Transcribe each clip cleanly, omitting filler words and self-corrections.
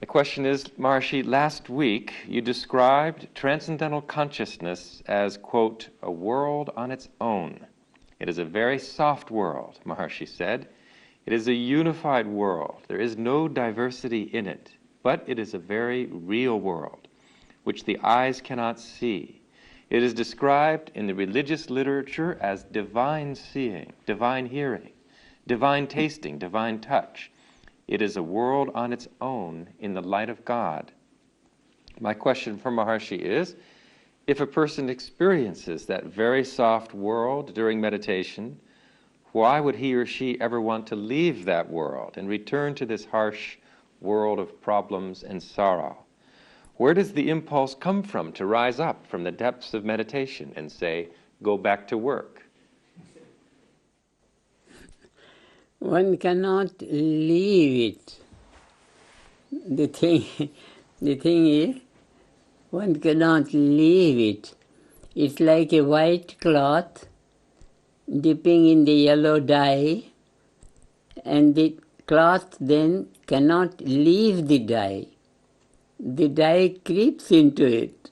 The question is, Maharishi, last week you described transcendental consciousness as, quote, a world on its own. It is a very soft world, Maharishi said. It is a unified world. There is no diversity in it, but it is a very real world, which the eyes cannot see. It is described in the religious literature as divine seeing, divine hearing, divine tasting, divine touch. It is a world on its own in the light of God. My question for Maharishi is, if a person experiences that very soft world during meditation, why would he or she ever want to leave that world and return to this harsh world of problems and sorrow? Where does the impulse come from to rise up from the depths of meditation and say, go back to work? One cannot leave it. The thing is, one cannot leave it. It's like a white cloth dipping in the yellow dye, and the cloth then cannot leave the dye. The dye creeps into it,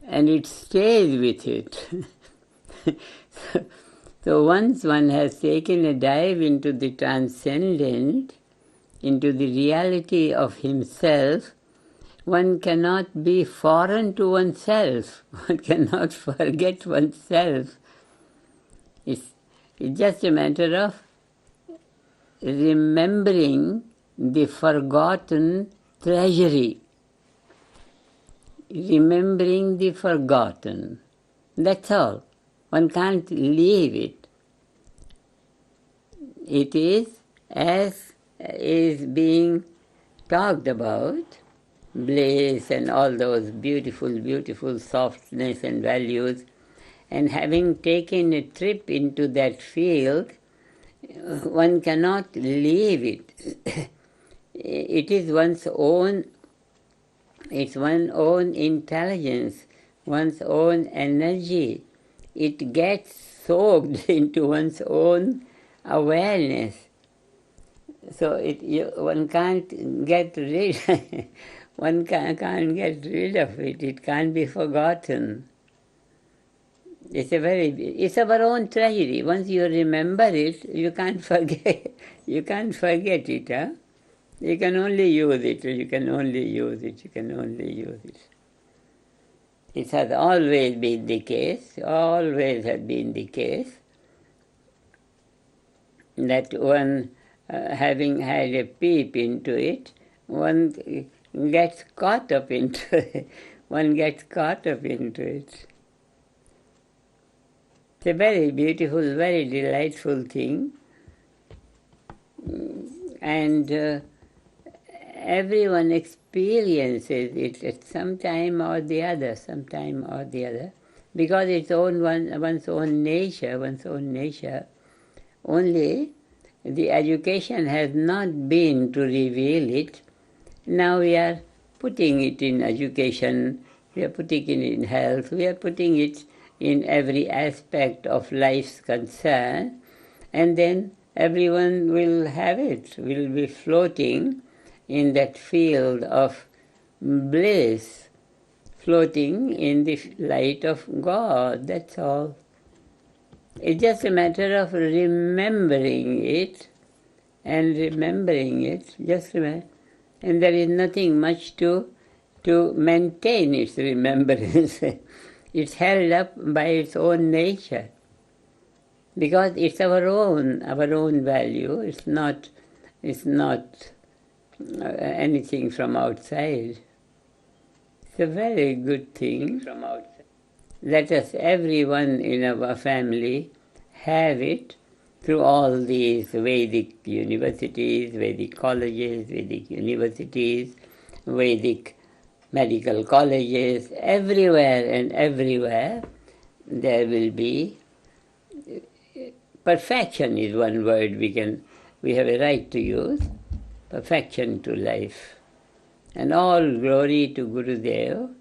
and it stays with it. So once one has taken a dive into the transcendent, into the reality of himself, one cannot be foreign to oneself. One cannot forget oneself. It's just a matter of remembering the forgotten treasury. Remembering the forgotten. That's all. One can't leave it. It is, as is being talked about, bliss and all those beautiful, beautiful softness and values, and having taken a trip into that field, one cannot leave it. It is one's own, it's one's own intelligence, one's own energy. It gets soaked into one's own awareness. So one can't get rid one can't get rid of it. It can't be forgotten. It's our own treasury. Once you remember it, you can't forget. You can't forget it. Huh? You can only use it. You can only use it. You can only use it. It has always been the case, always has been the case, that one, having had a peep into it, one gets caught up into it. One gets caught up into it. It's a very beautiful, very delightful thing. And everyone experiences it at some time or the other, because it's one's own nature. Only the education has not been to reveal it. Now we are putting it in education, we are putting it in health, we are putting it in every aspect of life's concern, and then everyone will have it, will be floating in that field of bliss, floating in the light of God, that's all. It's just a matter of remembering it, just remember. And there is nothing much to maintain its remembrance. It's held up by its own nature, because it's our own value. It's not anything from outside. It's a very good thing from outside. Let us, everyone in our family, have it through all these Vedic universities, Vedic colleges, Vedic universities, Vedic medical colleges, everywhere there will be. Perfection is one word we have a right to use. Perfection to life. And all glory to Gurudev.